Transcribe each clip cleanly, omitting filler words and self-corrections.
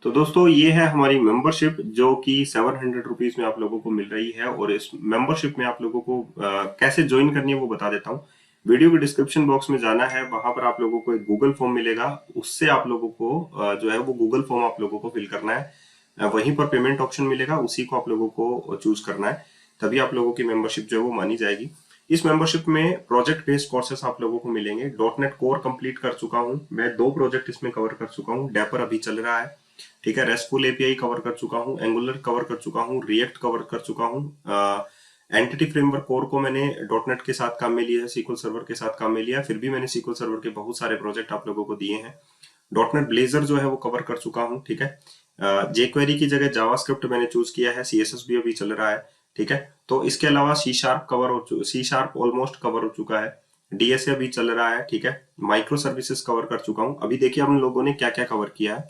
तो दोस्तों ये है हमारी मेंबरशिप जो कि 700 रुपीज में आप लोगों को मिल रही है। और इस मेंबरशिप में आप लोगों को कैसे ज्वाइन करनी है वो बता देता हूँ। वीडियो के डिस्क्रिप्शन बॉक्स में जाना है, वहां पर आप लोगों को एक गूगल फॉर्म मिलेगा। उससे आप लोगों को जो है वो गूगल फॉर्म आप लोगों को फिल करना है। वहीं पर पेमेंट ऑप्शन मिलेगा, उसी को आप लोगों को चूज करना है। तभी आप लोगों की मेंबरशिप जो है वो मानी जाएगी। इस मेंबरशिप में प्रोजेक्ट बेस्ड कोर्सेस आप लोगों को मिलेंगे। डॉट नेट कोर कंप्लीट कर चुका हूं मैं, 2 प्रोजेक्ट इसमें कवर कर चुका हूं। डेपर अभी चल रहा है, ठीक है। रेस्टफुल एपीआई कवर कर चुका हूँ, एंगुलर कवर कर चुका हूँ, रिएक्ट कवर कर चुका हूँ। एंटिटी फ्रेमवर्क कोर को मैंने डॉट नेट के साथ काम में लिया है, सीक्वल सर्वर के साथ काम में लिया है। फिर भी मैंने सीक्वल सर्वर के बहुत सारे प्रोजेक्ट आप लोगों को दिए हैं। डॉट नेट ब्लेजर जो है वो कवर कर चुका हूँ, ठीक है। जेक्वेरी की जगह जावास्क्रिप्ट मैंने चूज किया है, सीएसएस भी अभी चल रहा है, ठीक है। तो इसके अलावा सी शार्प कवर हो, सी शार्प ऑलमोस्ट कवर हो चुका है। डीएसए अभी चल रहा है, ठीक है। माइक्रो सर्विसेज कवर कर चुका हूँ। अभी देखिए हम लोगों ने क्या क्या कवर किया है।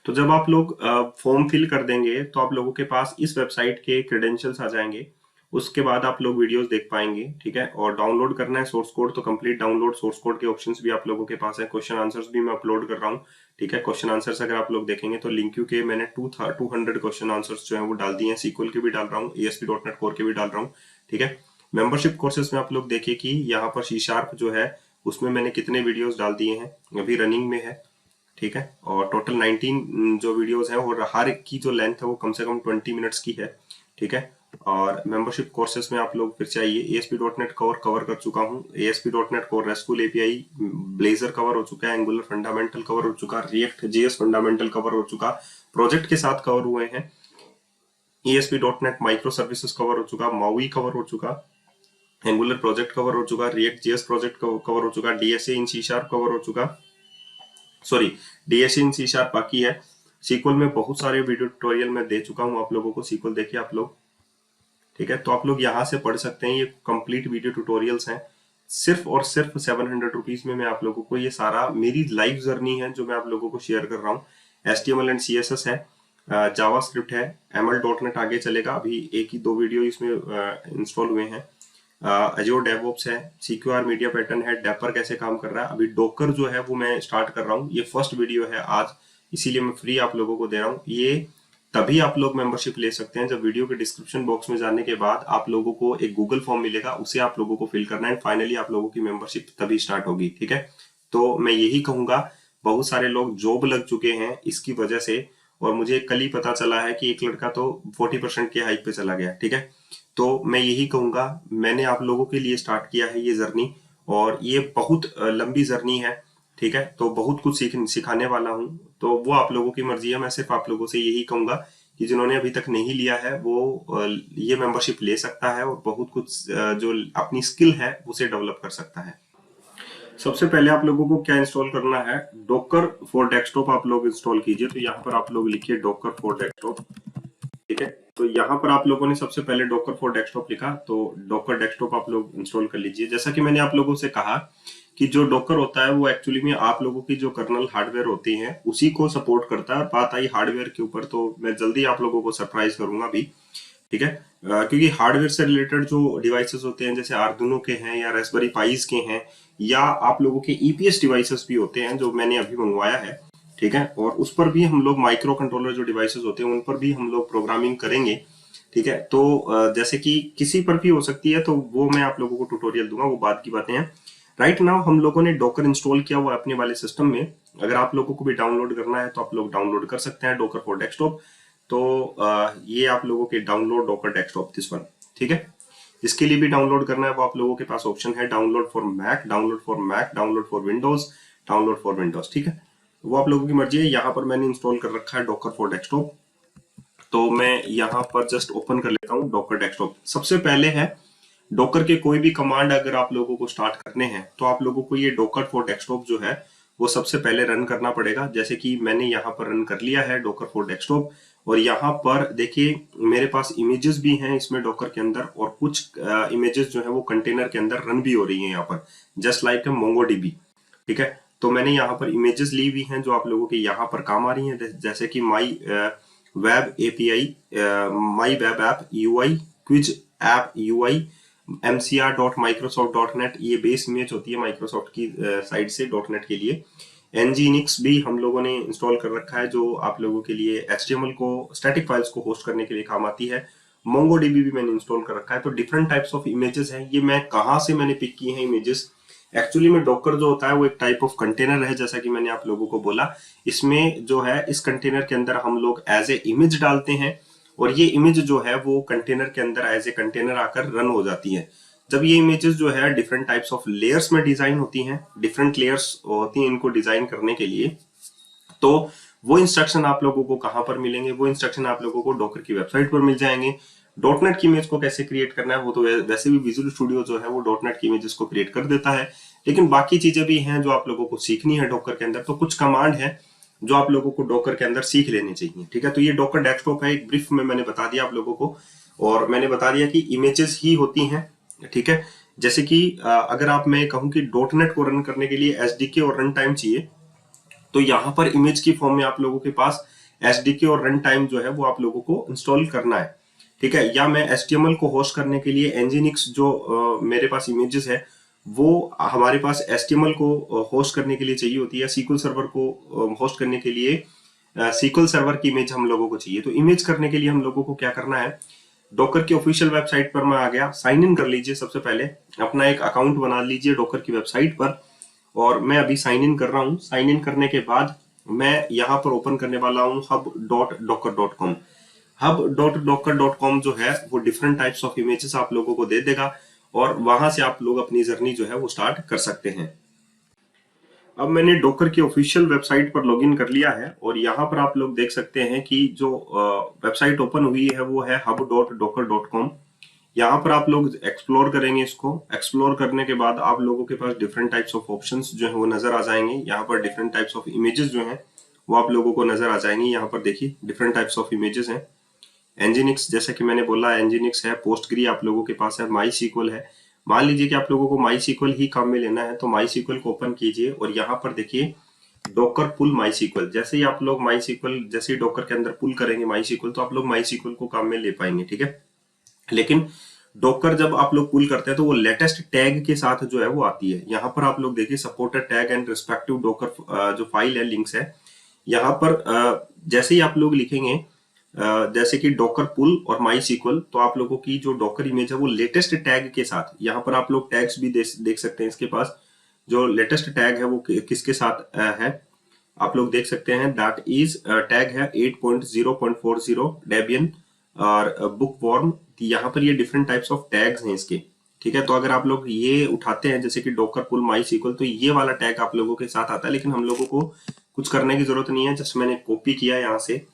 तो जब आप लोग फॉर्म फिल कर देंगे तो आप लोगों के पास इस वेबसाइट के क्रेडेंशियल्स आ जाएंगे। उसके बाद आप लोग वीडियोस देख पाएंगे, ठीक है। और डाउनलोड करना है सोर्स कोड तो कंप्लीट डाउनलोड सोर्स कोड के ऑप्शंस भी आप लोगों के पास है। क्वेश्चन आंसर्स भी मैं अपलोड कर रहा हूँ, ठीक है। क्वेश्चन आंसर्स अगर आप लोग देखेंगे तो लिंक्यू के मैंने 200 क्वेश्चन आंसर्स जो है वो डाल दिए हैं। सीक्वल के भी डाल रहा हूँ, एएसपी डॉट नेट कोर के भी डाल रहा हूँ, ठीक है। मेंबरशिप कोर्सेज में आप लोग देखिए कि यहाँ पर सी शार्प जो है उसमें मैंने कितने वीडियोस डाल दिए हैं, अभी रनिंग में है, ठीक है। और टोटल 19 जो वीडियोस हैं और हर एक की जो लेंथ है वो कम से कम 20 मिनट्स की है, ठीक है। और मेंबरशिप कोर्सेज में आप लोग फिर से आइए। ASP dot net core cover कर चुका हूँ, ASP dot net core restful API blazer cover हो चुका है, एंगुलर फंडामेंटल कवर हो चुका, रिएक्ट जेएस फंडामेंटल कवर हो चुका, प्रोजेक्ट के साथ कवर हुए हैं। ASP dot net micro services cover हो चुका, माउई कवर हो चुका, एंगुलर प्रोजेक्ट कवर हो चुका, रिएक्ट जेएस प्रोजेक्ट कवर हो चुका, डीएसए इन सी शार्प कवर हो चुका, सॉरी डीएसए इन सी शार्प बाकी है। सीक्वल में बहुत सारे वीडियो ट्यूटोरियल मैं दे चुका हूं आप लोगों को, सीक्वल देखिए आप लोग, ठीक है। तो आप लोग यहाँ से पढ़ सकते हैं, ये कंप्लीट वीडियो ट्यूटोरियल्स हैं। सिर्फ और सिर्फ 700 रुपीज में मैं आप लोगों को ये सारा मेरी लाइव जर्नी है जो मैं आप लोगों को शेयर कर रहा हूँ। HTML एंड CSS है, जावास्क्रिप्ट है, ML डॉट नेट आगे चलेगा। अभी एक ही 2 वीडियो इसमें इंस्टॉल हुए हैं। अजोर डेवऑप्स है, सीक्यूआर मीडिया पैटर्न है, डेपर कैसे काम कर रहा है। अभी डोकर जो है वो मैं स्टार्ट कर रहा हूँ, ये फर्स्ट वीडियो है आज, इसीलिए मैं फ्री आप लोगों को दे रहा हूँ। ये तभी आप लोग मेंबरशिप ले सकते हैं जब वीडियो के डिस्क्रिप्शन बॉक्स में जाने के बाद आप लोगों को एक गूगल फॉर्म मिलेगा, उसे आप लोगों को फिल करना है। फाइनली आप लोगों की मेंबरशिप तभी स्टार्ट होगी, ठीक है। तो मैं यही कहूंगा, बहुत सारे लोग जॉब लग चुके हैं इसकी वजह से। और मुझे कल ही पता चला है कि एक लड़का तो 40% के हाइक पे चला गया, ठीक है। तो मैं यही कहूंगा, मैंने आप लोगों के लिए स्टार्ट किया है ये जर्नी, और ये बहुत लंबी जर्नी है, ठीक है। तो बहुत कुछ सिखाने वाला हूँ। तो वो आप लोगों की मर्जी है। मैं सिर्फ आप लोगों से यही कहूंगा कि जिन्होंने अभी तक नहीं लिया है वो ये मेंबरशिप ले सकता है और बहुत कुछ जो अपनी स्किल है उसे डेवलप कर सकता है। सबसे पहले आप लोगों को क्या इंस्टॉल करना है, डॉकर फॉर डेस्कटॉप आप लोग इंस्टॉल कीजिए। तो यहाँ पर आप लोग लिखिए डॉकर फॉर डेस्कटॉप, ठीक है। तो यहाँ पर आप लोगों ने सबसे पहले डॉकर फॉर डेस्कटॉप लिखा, तो डॉकर डेस्कटॉप आप लोग इंस्टॉल कर लीजिए। जैसा कि मैंने आप लोगों से कहा कि जो डॉकर होता है वो एक्चुअली में आप लोगों की जो कर्नल हार्डवेयर होती हैं उसी को सपोर्ट करता है। और बात आई हार्डवेयर के ऊपर तो मैं जल्दी आप लोगों को सरप्राइज करूंगा अभी, ठीक है। क्योंकि हार्डवेयर से रिलेटेड जो डिवाइसेस होते हैं जैसे आर्डुइनो के हैं या रास्पबेरी पाइज के हैं, या आप लोगों के ईपीएस डिवाइसेस भी होते हैं जो मैंने अभी मंगवाया है, ठीक है। और उस पर भी हम लोग माइक्रो कंट्रोलर जो डिवाइसेस होते हैं उन पर भी हम लोग प्रोग्रामिंग करेंगे, ठीक है। तो जैसे कि किसी पर भी हो सकती है, तो वो मैं आप लोगों को ट्यूटोरियल दूंगा, वो बात की बातें हैं। राइट नाउ हम लोगों ने डॉकर इंस्टॉल किया हुआ है अपने वाले सिस्टम में। अगर आप लोगों को भी डाउनलोड करना है तो आप लोग डाउनलोड कर सकते हैं डॉकर फॉर डेस्कटॉप। तो ये आप लोगों के download Docker desktop this one, ठीक है। इसके लिए भी डाउनलोड करना है वो आप लोगों के पास ऑप्शन है, download for Mac, download for Mac, download for Windows, download for Windows, ठीक है। वो आप लोगों की मर्जी है। यहाँ पर मैंने इंस्टॉल कर रखा है डॉकर फॉर डेस्कटॉप। तो मैं यहाँ पर जस्ट ओपन कर लेता हूँ डॉकर डेस्कटॉप। सबसे पहले है डॉकर के कोई भी कमांड अगर आप लोगों को स्टार्ट करने हैं तो आप लोगों को ये डॉकर फॉर डेस्कटॉप जो है वो सबसे पहले रन करना पड़ेगा। जैसे कि मैंने यहाँ पर रन कर लिया है डॉकर फॉर डेस्कटॉप। और यहाँ पर देखिए मेरे पास इमेजेस भी हैं इसमें डॉकर के अंदर, और कुछ इमेजेस जो है वो कंटेनर के अंदर रन भी हो रही हैं यहाँ पर, जस्ट लाइक मोंगोडीबी, ठीक है। तो मैंने यहाँ पर इमेजेस ली हुई हैं जो आप लोगों के यहाँ पर काम आ रही हैं, जैसे कि माई वेब एपीआई, माई web app UI, quiz app UI, mcr.microsoft.net, ये बेस इमेज होती है माइक्रोसॉफ्ट की साइड से डॉट नेट के लिए। nginx भी हम लोगों ने इंस्टॉल कर रखा है, जो आप लोगों के लिए HTML को, स्टैटिक फाइल्स को होस्ट करने के लिए काम आती है। MongoDB भी मैंने इंस्टॉल कर रखा है। तो डिफरेंट टाइप्स ऑफ इमेजेस हैं। ये मैं कहाँ से मैंने पिक किए हैं इमेजेस? एक्चुअली में डॉकर जो होता है वो एक टाइप ऑफ कंटेनर है, जैसा कि मैंने आप लोगों को बोला। इसमें जो है, इस कंटेनर के अंदर हम लोग एज ए इमेज डालते हैं, और ये इमेज जो है वो कंटेनर के अंदर एज ए कंटेनर आकर रन हो जाती है। जब ये इमेजेस जो है डिफरेंट टाइप्स ऑफ लेयर्स में डिजाइन होती हैं, डिफरेंट लेयर्स होती हैं इनको डिजाइन करने के लिए, तो वो इंस्ट्रक्शन आप लोगों को कहां पर मिलेंगे? वो इंस्ट्रक्शन आप लोगों को डॉकर की वेबसाइट पर मिल जाएंगे। डॉटनेट की इमेज को कैसे क्रिएट करना है वो तो वैसे भी विजुअल स्टूडियो जो है वो डॉटनेट की इमेजेस को क्रिएट कर देता है, लेकिन बाकी चीजें भी हैं जो आप लोगों को सीखनी है डॉकर के अंदर। तो कुछ कमांड है जो आप लोगों को डॉकर के अंदर सीख लेने चाहिए, ठीक है। तो ये डॉकर डेस्कटॉप है, एक ब्रीफ में मैंने बता दिया आप लोगों को, और मैंने बता दिया कि इमेजेस ही होती हैं, ठीक है। जैसे कि अगर आप, मैं कहूं कि डॉटनेट को रन करने के लिए एसडीके और रन टाइम चाहिए, तो यहाँ पर इमेज की फॉर्म में आप लोगों के पास एसडीके और रन टाइम जो है वो आप लोगों को इंस्टॉल करना है, ठीक है। या मैं एचटीएमएल को होस्ट करने के लिए nginx जो मेरे पास इमेजेस है, वो हमारे पास एचटीएमएल को होस्ट करने के लिए चाहिए होती है। सीक्वल सर्वर को होस्ट करने के लिए सीक्वल सर्वर की इमेज हम लोगों को चाहिए। तो इमेज करने के लिए हम लोगों को क्या करना है? डॉकर की ऑफिशियल वेबसाइट पर मैं आ गया, साइन इन कर लीजिए। सबसे पहले अपना एक अकाउंट बना लीजिए डॉकर की वेबसाइट पर, और मैं अभी साइन इन कर रहा हूं। साइन इन करने के बाद मैं यहां पर ओपन करने वाला हूं hub.docker.com। hub.docker.com जो है वो डिफरेंट टाइप्स ऑफ इमेजेस आप लोगों को दे देगा, और वहां से आप लोग अपनी जर्नी जो है वो स्टार्ट कर सकते हैं। अब मैंने डॉकर की ऑफिशियल वेबसाइट पर लॉगिन कर लिया है, और यहाँ पर आप लोग देख सकते हैं कि जो वेबसाइट ओपन हुई है वो है hub.docker.com। यहाँ पर आप लोग एक्सप्लोर करेंगे। इसको एक्सप्लोर करने के बाद आप लोगों के पास डिफरेंट टाइप्स ऑफ ऑप्शंस जो है वो नजर आ जाएंगे। यहाँ पर डिफरेंट टाइप्स ऑफ इमेजेस जो हैं वो आप लोगों को नजर आ जाएंगी। यहाँ पर देखिए डिफरेंट टाइप्स ऑफ इमेजेस हैं। nginx, जैसे कि मैंने बोला, nginx है, पोस्टग्री आप लोगों के पास है, माई सीक्वल है। मान लीजिए कि आप लोगों को माई सीक्वल ही काम में लेना है, तो माई सीक्वल को ओपन कीजिए, और यहाँ पर देखिए डॉकर पुल माई सीक्वल। जैसे ही आप लोग माई सीक्वल, जैसे ही डॉकर के अंदर पुल करेंगे माई सीक्वल, तो आप लोग माई सीक्वल को काम में ले पाएंगे, ठीक है। लेकिन डॉकर जब आप लोग पुल करते हैं तो वो लेटेस्ट टैग के साथ जो है वो आती है। यहाँ पर आप लोग देखिए supported tag and respective Docker जो फाइल है, लिंक्स है। यहाँ पर जैसे ही आप लोग लिखेंगे जैसे कि डॉकर पुल और माई सीक्वल, तो आप लोगों की जो डॉकर इमेज है वो लेटेस्ट टैग के साथ, यहाँ पर आप लोग टैग्स भी देख सकते हैं। इसके पास जो लेटेस्ट टैग है वो किसके साथ है आप लोग देख सकते हैं। दैट इज टैग है 8.0.40 डेबियन और बुक वॉर्म। यहाँ पर ये डिफरेंट टाइप्स ऑफ टैग्स हैं इसके, ठीक है। तो अगर आप लोग ये उठाते हैं जैसे कि डॉकर पुल माई सीक्वल, तो ये वाला टैग आप लोगों के साथ आता है, लेकिन हम लोगों को कुछ करने की जरूरत नहीं है। जस्ट मैंने कॉपी किया यहाँ से,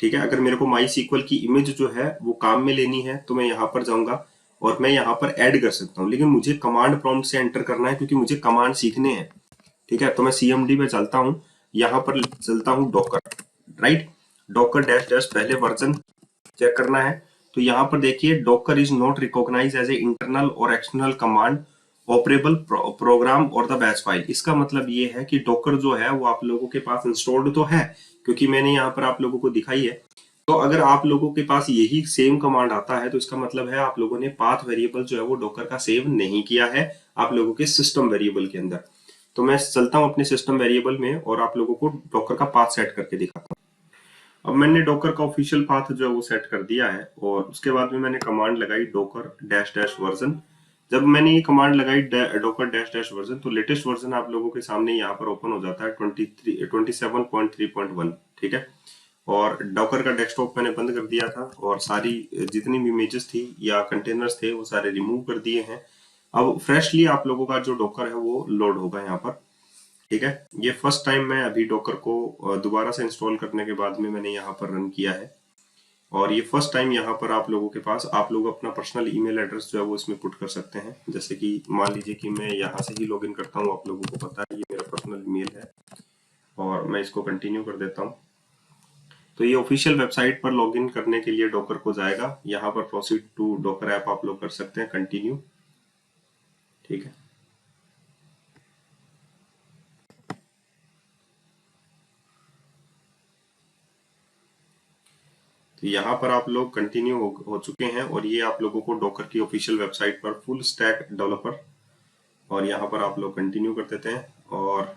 ठीक है। अगर मेरे को माई सीक्वल की इमेज जो है वो काम में लेनी है, तो मैं यहाँ पर जाऊंगा और मैं यहाँ पर ऐड कर सकता हूँ, लेकिन मुझे कमांड प्रॉम्प्ट से एंटर करना है क्योंकि मुझे कमांड सीखने हैं, ठीक है। तो मैं CMD पे चलता हूँ, यहाँ पर चलता हूँ Docker, right. Docker dash dash पहले वर्जन चेक करना है। तो यहाँ पर देखिए Docker is not recognize as a internal or external command operable program or the batch file. इसका मतलब ये है कि डॉकर जो है वो आप लोगों के पास इंस्टॉल्ड तो है, क्योंकि मैंने यहाँ पर आप लोगों को दिखाई है। तो अगर आप लोगों के पास यही सेम कमांड आता है, तो इसका मतलब है आप लोगों ने पाथ वेरिएबल जो है वो डॉकर का सेव नहीं किया है आप लोगों के सिस्टम वेरिएबल के अंदर। तो मैं चलता हूँ अपने सिस्टम वेरिएबल में और आप लोगों को डॉकर का पाथ सेट करके दिखाता हूँ। अब मैंने डॉकर का ऑफिशियल पाथ जो है वो सेट कर दिया है, और उसके बाद में मैंने कमांड लगाई डॉकर डैश डैश वर्जन। जब मैंने ये कमांड लगाई डॉकर डैश डैश वर्जन, तो लेटेस्ट वर्जन आप लोगों के सामने यहाँ पर ओपन हो जाता है 27.3.1, ठीक है। और डॉकर का डेस्कटॉप मैंने बंद कर दिया था, और सारी जितनी भी इमेजेस थी या कंटेनर्स थे वो सारे रिमूव कर दिए हैं। अब फ्रेशली आप लोगों का जो डॉकर है वो लोड होगा यहाँ पर, ठीक है। ये फर्स्ट टाइम मैं अभी डॉकर को दोबारा से इंस्टॉल करने के बाद में मैंने यहाँ पर रन किया है, और ये फर्स्ट टाइम यहाँ पर आप लोगों के पास, आप लोग अपना पर्सनल ईमेल एड्रेस जो है वो इसमें पुट कर सकते हैं। जैसे कि मान लीजिए कि मैं यहाँ से ही लॉगिन करता हूँ, आप लोगों को पता है ये मेरा पर्सनल ईमेल है, और मैं इसको कंटिन्यू कर देता हूँ। तो ये ऑफिशियल वेबसाइट पर लॉगिन करने के लिए डॉकर को जाएगा, यहाँ पर प्रोसीड टू डॉकर ऐप आप लोग कर सकते हैं, कंटिन्यू, ठीक है। तो यहाँ पर आप लोग कंटिन्यू हो चुके हैं, और ये आप लोगों को डॉकर की ऑफिशियल वेबसाइट पर फुल स्टैक डेवलपर, और यहाँ पर आप लोग कंटिन्यू कर देते हैं। और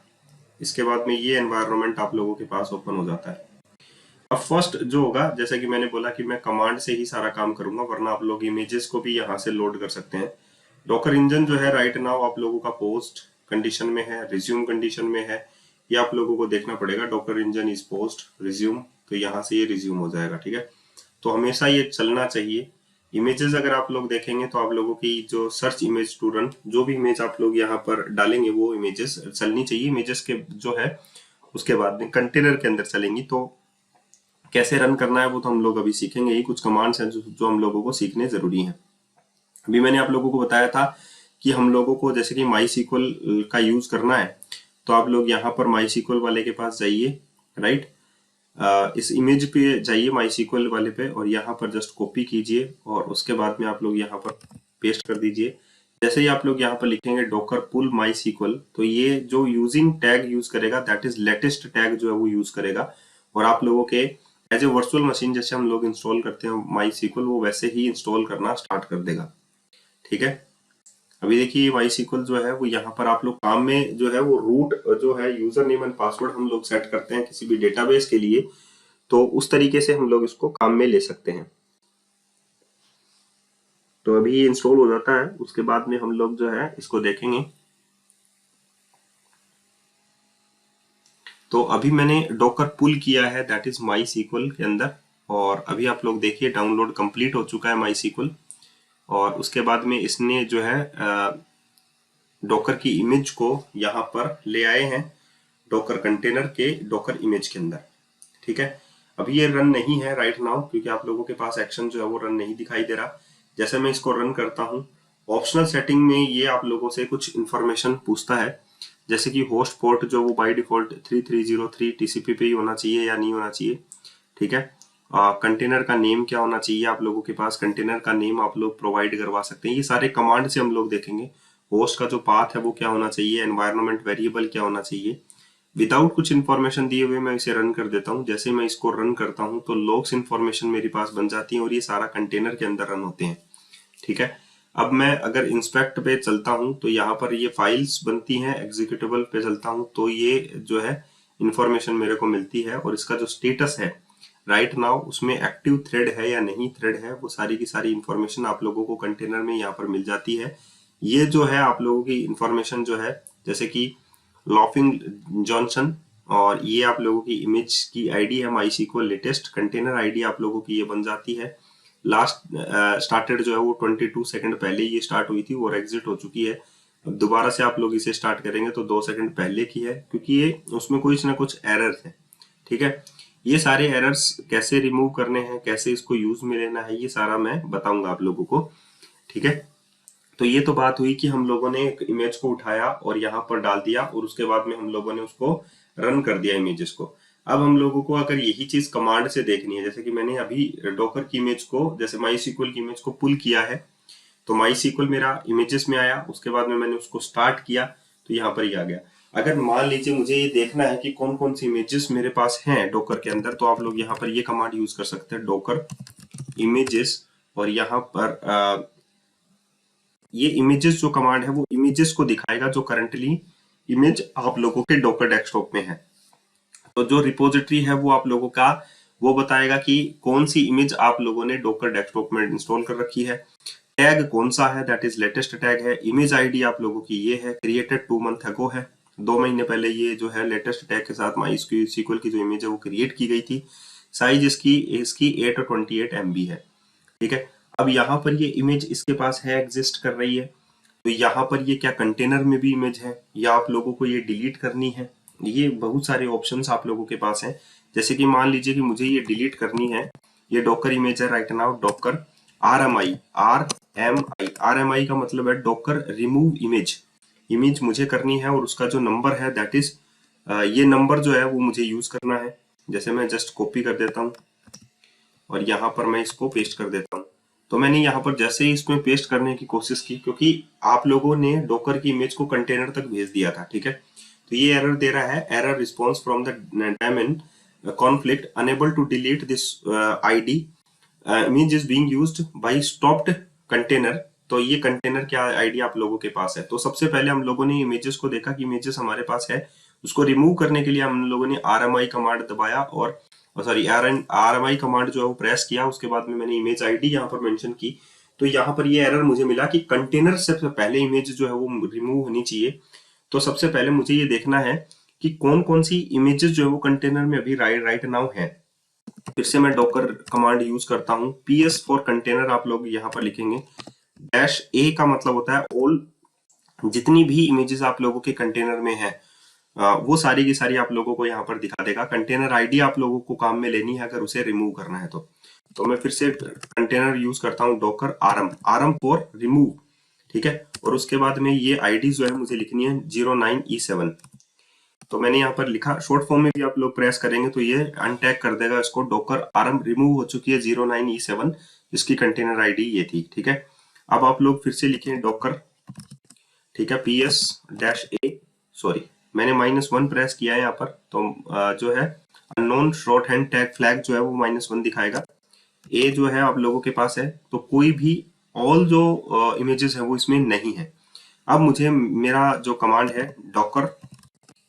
इसके बाद में ये एनवायरनमेंट आप लोगों के पास ओपन हो जाता है। अब फर्स्ट जो होगा, जैसा कि मैंने बोला कि मैं कमांड से ही सारा काम करूंगा, वरना आप लोग इमेजेस को भी यहाँ से लोड कर सकते हैं। डॉकर इंजन जो है राइट नाउ आप लोगों का पोस्ट कंडीशन में है, रिज्यूम कंडीशन में है। ये आप लोगों को देखना पड़ेगा, Docker engine is post resume, तो यहाँ से ये रिज्यूम हो जाएगा। ठीक है, तो हमेशा ये चलना चाहिए। इमेजेस अगर आप लोग देखेंगे तो आप लोगों की जो सर्च इमेज टू रन, जो भी इमेज आप लोग यहाँ पर डालेंगे वो इमेजेस चलनी चाहिए। इमेजेस के जो है उसके बाद में कंटेनर के अंदर चलेंगी। तो कैसे रन करना है वो तो हम लोग अभी सीखेंगे ही। कुछ कमांड्स हैं जो हम लोगों को सीखने जरूरी हैं। अभी मैंने आप लोगों को बताया था कि हम लोगों को जैसे कि माई सीक्वल का यूज करना है, तो आप लोग यहाँ पर माई सीक्वल वाले के पास जाइए, राइट। इस इमेज पे जाइए माई सीक्वल वाले पे, और यहाँ पर जस्ट कॉपी कीजिए और उसके बाद में आप लोग यहाँ पर पेस्ट कर दीजिए। जैसे ही आप लोग यहाँ पर लिखेंगे डॉकर पुल माई सीक्वल, तो ये जो यूजिंग टैग यूज करेगा दैट इज लेटेस्ट टैग जो है वो यूज करेगा, और आप लोगों के एज ए वर्चुअल मशीन जैसे हम लोग इंस्टॉल करते हैं माई सीक्वल, वो वैसे ही इंस्टॉल करना स्टार्ट कर देगा। ठीक है, अभी देखिए माई सीक्वल जो है वो यहाँ पर आप लोग काम में जो है वो रूट जो है यूजर नेम एंड पासवर्ड हम लोग सेट करते हैं किसी भी डेटाबेस के लिए, तो उस तरीके से हम लोग इसको काम में ले सकते हैं। तो अभी ये इंस्टॉल हो जाता है, उसके बाद में हम लोग जो है इसको देखेंगे। तो अभी मैंने डॉकर पुल किया है दैट इज माई सीक्वल के अंदर, और अभी आप लोग देखिए डाउनलोड कंप्लीट हो चुका है माई सीक्वल। और उसके बाद में इसने जो है डॉकर की इमेज को यहाँ पर ले आए हैं डॉकर कंटेनर के डॉकर इमेज के अंदर। ठीक है, अभी ये रन नहीं है राइट नाउ, क्योंकि आप लोगों के पास एक्शन जो है वो रन नहीं दिखाई दे रहा। जैसे मैं इसको रन करता हूँ, ऑप्शनल सेटिंग में ये आप लोगों से कुछ इन्फॉर्मेशन पूछता है, जैसे कि होस्ट पोर्ट जो वो बाय डिफॉल्ट 3303 टीसीपी पे ही होना चाहिए या नहीं होना चाहिए। ठीक है, कंटेनर का नेम क्या होना चाहिए, आप लोगों के पास कंटेनर का नेम आप लोग प्रोवाइड करवा सकते हैं। ये सारे कमांड से हम लोग देखेंगे। होस्ट का जो पाथ है वो क्या होना चाहिए, एनवायरनमेंट वेरिएबल क्या होना चाहिए। विदाउट कुछ इन्फॉर्मेशन दिए हुए मैं इसे रन कर देता हूँ। जैसे मैं इसको रन करता हूँ तो लॉग्स इन्फॉर्मेशन मेरे पास बन जाती है, और ये सारा कंटेनर के अंदर रन होते हैं। ठीक है, अब मैं अगर इंस्पेक्ट पे चलता हूँ तो यहाँ पर ये फाइल्स बनती हैं, एग्जीक्यूटेबल पे चलता हूँ तो ये जो है इंफॉर्मेशन मेरे को मिलती है, और इसका जो स्टेटस है राइट नाउ उसमें एक्टिव थ्रेड है या नहीं थ्रेड है, वो सारी की सारी इंफॉर्मेशन आप लोगों को कंटेनर में यहाँ पर मिल जाती है। ये जो है आप लोगों की इंफॉर्मेशन जो है, जैसे कि लॉफिंग जॉनसन, और ये आप लोगों की इमेज की आईडी है माई सीक्वल लेटेस्ट, कंटेनर आईडी आप लोगों की ये बन जाती है। लास्ट स्टार्टेड जो है वो 22 सेकंड पहले ये स्टार्ट हुई थी और एग्जिट हो चुकी है। अब दोबारा से आप लोग इसे स्टार्ट करेंगे तो 2 सेकंड पहले की है, क्योंकि ये उसमें कुछ ना कुछ एरर है। ठीक है, ये सारे एरर्स कैसे रिमूव करने हैं, कैसे इसको यूज में लेना है, ये सारा मैं बताऊंगा आप लोगों को। ठीक है, तो ये तो बात हुई कि हम लोगों ने एक इमेज को उठाया और यहाँ पर डाल दिया, और उसके बाद में हम लोगों ने उसको रन कर दिया इमेजेस को। अब हम लोगों को अगर यही चीज कमांड से देखनी है, जैसे कि मैंने अभी डॉकर की इमेज को, जैसे माई सीक्वल की इमेज को पुल किया है, तो माई सीक्वल मेरा इमेजेस में आया, उसके बाद में मैंने उसको स्टार्ट किया तो यहाँ पर ही आ गया। अगर मान लीजिए मुझे ये देखना है कि कौन कौन सी इमेजेस मेरे पास हैं डॉकर के अंदर, तो आप लोग यहाँ पर ये कमांड यूज कर सकते हैं, डॉकर इमेजेस, और यहाँ पर ये इमेजेस जो कमांड है वो इमेजेस को दिखाएगा जो करंटली इमेज आप लोगों के डॉकर डेस्कटॉप में है। तो जो रिपोजिटरी है वो आप लोगों का वो बताएगा कि कौन सी इमेज आप लोगों ने डॉकर डेस्कटॉप में इंस्टॉल कर रखी है। टैग कौन सा है, दैट इज लेटेस्ट टैग है। इमेज आईडी आप लोगों की ये है, क्रिएटेड 2 मंथ अगो है, 2 महीने पहले ये जो है लेटेस्ट टैग के साथ माई सीक्वल की जो इमेज है वो क्रिएट की गई थी। साइज इसकी 828 MB है। ठीक है, अब यहाँ पर ये इमेज इसके पास है, एग्जिस्ट कर रही है, तो यहाँ पर ये क्या कंटेनर में भी इमेज है या आप लोगों को ये डिलीट करनी है, ये बहुत सारे ऑप्शंस आप लोगों के पास हैं। जैसे कि मान लीजिए कि मुझे ये डिलीट करनी है, ये डॉकर इमेज है राइट नाउ, डॉकर RMI का मतलब है डॉकर रिमूव इमेज। इमेज मुझे करनी है और उसका जो नंबर है दैट इज ये नंबर जो है वो मुझे यूज करना है। जैसे मैं जस्ट कॉपी कर देता हूँ और यहाँ पर मैं इसको पेस्ट कर देता हूँ। तो मैंने यहाँ पर जैसे ही इसमें पेस्ट करने की कोशिश की, क्योंकि आप लोगों ने डॉकर की इमेज को कंटेनर तक भेज दिया था, ठीक है, तो ये एरर दे रहा है, error response from the diamond conflict, unable to delete this ID, image is being used by stopped container. तो ये कंटेनर क्या आईडी आप लोगों के पास है। तो सबसे पहले हम लोगों ने इमेजेस को देखा कि इमेजेस हमारे पास है, उसको रिमूव करने के लिए हम लोगों ने RMI कमांड दबाया और सॉरी RMI कमांड जो है वो प्रेस किया। उसके बाद में मैंने इमेज आईडी यहाँ पर मेंशन की, तो यहाँ पर ये एरर मुझे मिला कि कंटेनर से पहले इमेज जो है वो रिमूव होनी चाहिए। तो सबसे पहले मुझे ये देखना है कि कौन कौन सी इमेजेस जो है वो कंटेनर में अभी राइट नाउ है। फिर से मैं डॉकर कमांड यूज करता हूँ, PS फॉर कंटेनर आप लोग यहाँ पर लिखेंगे। -A का मतलब होता है ऑल, जितनी भी इमेजेस आप लोगों के कंटेनर में है वो सारी की सारी आप लोगों को यहाँ पर दिखा देगा। कंटेनर आईडी आप लोगों को काम में लेनी है अगर उसे रिमूव करना है तो मैं फिर से कंटेनर यूज करता हूँ डॉकर आरम फॉर रिमूव, ठीक है। और उसके बाद में ये आईडी जो है मुझे लिखनी है 09E7। तो मैंने यहाँ पर लिखा, शॉर्ट फॉर्म में भी आप लोग प्रेस करेंगे तो ये अनटैग कर देगा इसको। डॉकर आरम रिमूव हो चुकी है 09E7, जिसकी कंटेनर आईडी ये थी, ठीक है। अब आप लोग फिर से लिखें डॉकर, ठीक है, PS-A, सॉरी मैंने -1 प्रेस किया है यहाँ पर, तो जो है unknown short hand tag flag जो है वो -1 दिखाएगा। ए जो है आप लोगों के पास है, तो कोई भी ऑल जो इमेजेस है वो इसमें नहीं है। अब मुझे मेरा जो कमांड है डॉकर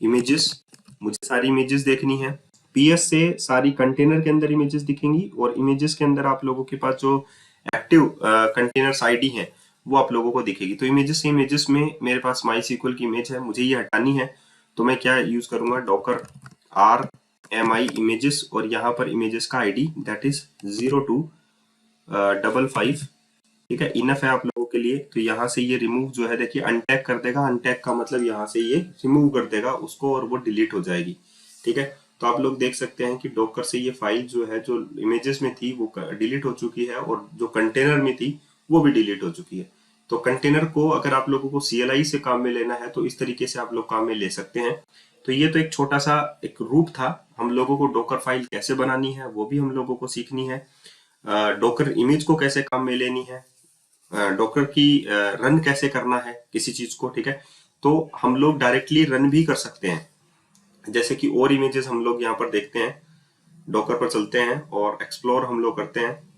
इमेजेस, मुझे सारी इमेजेस देखनी है। PS से सारी कंटेनर के अंदर इमेजेस दिखेंगी और इमेजेस के अंदर आप लोगों के पास जो एक्टिव कंटेनर्स आईडी है वो आप लोगों को दिखेगी। तो इमेजेस से इमेजेस में मेरे पास MySQL की इमेज है, मुझे ये हटानी है, तो मैं क्या यूज करूंगा, डॉकर RMI इमेजेस और यहाँ पर इमेजेस का आईडी दैट इज 0255, ठीक है, इनफ है आप लोगों के लिए। तो यहाँ से ये रिमूव जो है देखिए अनटैग कर देगा। अनटैग का मतलब यहाँ से ये रिमूव कर देगा उसको और वो डिलीट हो जाएगी, ठीक है। तो आप लोग देख सकते हैं कि डॉकर से ये फाइल जो है जो इमेजेस में थी वो डिलीट हो चुकी है और जो कंटेनर में थी वो भी डिलीट हो चुकी है। तो कंटेनर को अगर आप लोगों को CLI से काम में लेना है तो इस तरीके से आप लोग काम में ले सकते हैं। तो ये तो एक छोटा सा एक रूप था, हम लोगों को डॉकर फाइल कैसे बनानी है वो भी हम लोगों को सीखनी है। डॉकर इमेज को कैसे काम में लेनी है, डॉकर की रन कैसे करना है किसी चीज को, ठीक है। तो हम लोग डायरेक्टली रन भी कर सकते हैं, जैसे कि और इमेजेस हम लोग यहाँ पर देखते हैं। डॉकर पर चलते हैं और एक्सप्लोर हम लोग करते हैं,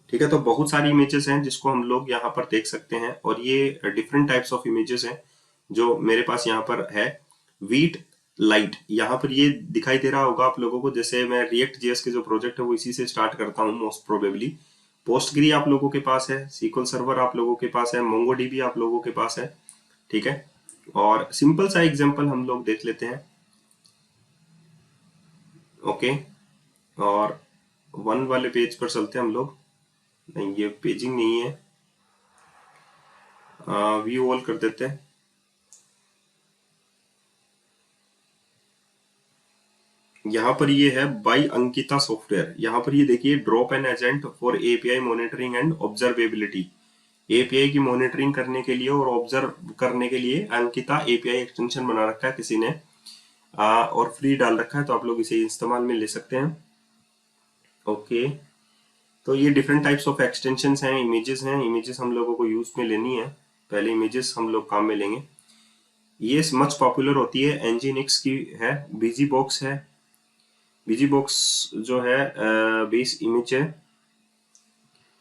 ठीक है। तो बहुत सारी इमेजेस हैं जिसको हम लोग यहाँ पर देख सकते हैं और ये डिफरेंट टाइप्स ऑफ इमेजेस हैं जो मेरे पास यहाँ पर है। वीट लाइट यहाँ पर ये दिखाई दे रहा होगा आप लोगों को, जैसे मैं React.js के जो प्रोजेक्ट है वो इसी से स्टार्ट करता हूँ मोस्ट प्रोबेबली। पोस्टग्री आप लोगों के पास है, SQL सर्वर आप लोगों के पास है, MongoDB आप लोगों के पास है, ठीक है। और सिंपल सा एग्जांपल हम लोग देख लेते हैं, ओके। और 1 वाले पेज पर चलते हैं हम लोग, नहीं ये पेजिंग नहीं है, व्यू ऑल कर देते हैं। यहाँ पर ये है बाय अंकिता सॉफ्टवेयर, यहाँ पर ये देखिए drop an agent for API monitoring and observability. API की मॉनिटरिंग करने के लिए और ऑब्जर्व करने के लिए अंकिता API एक्सटेंशन बना रखा है किसी ने, और फ्री डाल रखा है, तो आप लोग इसे इस्तेमाल में ले सकते हैं, ओके। तो ये डिफरेंट टाइप्स ऑफ एक्सटेंशंस हैं, इमेजेस हैं, इमेजेस हम लोगों को यूज में लेनी है। पहले इमेजेस हम लोग काम में लेंगे। ये मच पॉपुलर होती है, Nginx की है, बीजी बॉक्स है। बीजी बॉक्स जो है बेस इमेज है।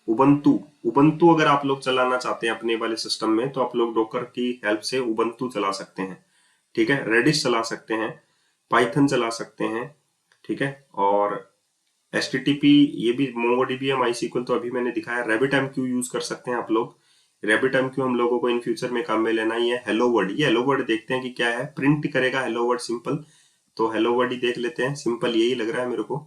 उबंतु, उबंतु अगर आप लोग चलाना चाहते हैं अपने वाले सिस्टम में तो आप लोग डॉकर की हेल्प से उबंतु चला सकते हैं, ठीक है। रेडिस चला सकते हैं, पाइथन चला सकते हैं, ठीक है। और HTTP ये भी MongoDB है, MySQL तो अभी मैंने दिखाया। RabbitMQ यूज कर सकते हैं आप लोग। RabbitMQ हम लोगों को इन फ्यूचर में काम में लेना ही है। हेलो वर्ड, ये हेलो वर्ड देखते हैं कि क्या है, प्रिंट करेगा हेलो वर्ड सिंपल। तो हेलो वर्ड ही देख लेते हैं, सिंपल यही लग रहा है मेरे को।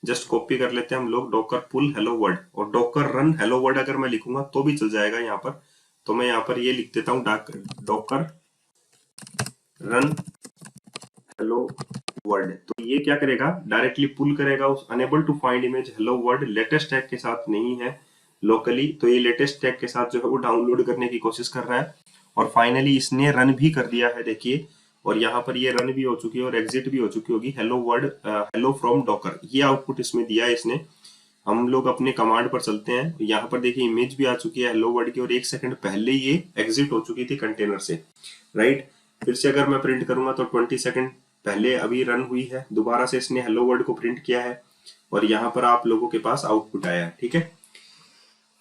जस्ट कॉपी कर लेते हैं हम लोग डॉकर पुल हेलो वर्ड, और डॉकर रन हेलो वर्ड अगर मैं लिखूंगा तो भी चल जाएगा यहाँ पर। तो मैं यहाँ पर ये लिख देता हूँ डॉकर रन हेलो वर्ड। तो ये क्या करेगा, डायरेक्टली पुल करेगा उस unable to find image hello world latest tag के साथ नहीं है लोकली, तो ये लेटेस्ट टैग के साथ जो है वो डाउनलोड करने की कोशिश कर रहा है। और फाइनली इसने रन भी कर दिया है, देखिए। और यहाँ पर ये रन भी हो चुकी है और एग्जिट भी हो चुकी होगी। Hello word hello from Docker, ये आउटपुट इसमें दिया है इसने। हम लोग अपने कमांड पर चलते हैं, यहाँ पर देखिए इमेज भी आ चुकी है हेलो वर्ड की, और 1 सेकंड पहले ये एग्जिट हो चुकी थी कंटेनर से, राइट। फिर से अगर मैं प्रिंट करूंगा तो 20 सेकंड पहले अभी रन हुई है, दोबारा से इसने हेलो वर्ड को प्रिंट किया है और यहाँ पर आप लोगों के पास आउटपुट आया है, ठीक है।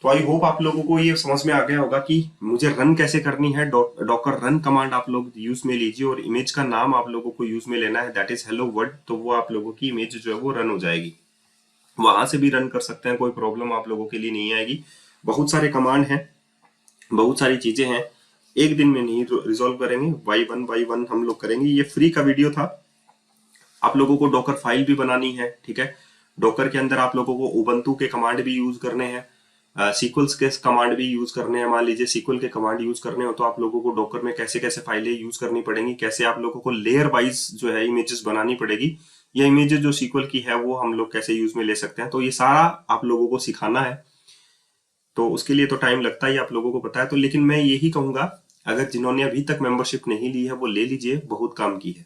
तो आई होप आप लोगों को ये समझ में आ गया होगा कि मुझे रन कैसे करनी है। डॉकर रन कमांड आप लोग यूज में लीजिए और इमेज का नाम आप लोगों को यूज में लेना है, दैट इज हेलो वर्ल्ड। तो वो आप लोगों की इमेज जो है वो रन हो जाएगी। वहां से भी रन कर सकते हैं, कोई प्रॉब्लम आप लोगों के लिए नहीं आएगी। बहुत सारे कमांड हैं, बहुत सारी चीजें हैं, एक दिन में नहीं रिजॉल्व करेंगे, बाई वन हम लोग करेंगे। ये फ्री का वीडियो था। आप लोगों को डॉकर फाइल भी बनानी है, ठीक है। डॉकर के अंदर आप लोगों को उबंटू के कमांड भी यूज करने हैं, सीक्वल्स के कमांड भी यूज करने हैं। मान लीजिए सीक्वल के कमांड यूज करने हो तो आप लोगों को डॉकर में कैसे कैसे फाइलें यूज करनी पड़ेंगी, कैसे आप लोगों को लेयर वाइज जो है इमेजेस बनानी पड़ेगी, या इमेजेस जो सीक्वल की है वो हम लोग कैसे यूज में ले सकते हैं। तो ये सारा आप लोगों को सिखाना है। तो उसके लिए तो टाइम लगता ही, आप लोगों को पता है। तो लेकिन मैं यही कहूंगा, अगर जिन्होंने अभी तक मेंबरशिप नहीं ली है वो ले लीजिए, बहुत काम की है।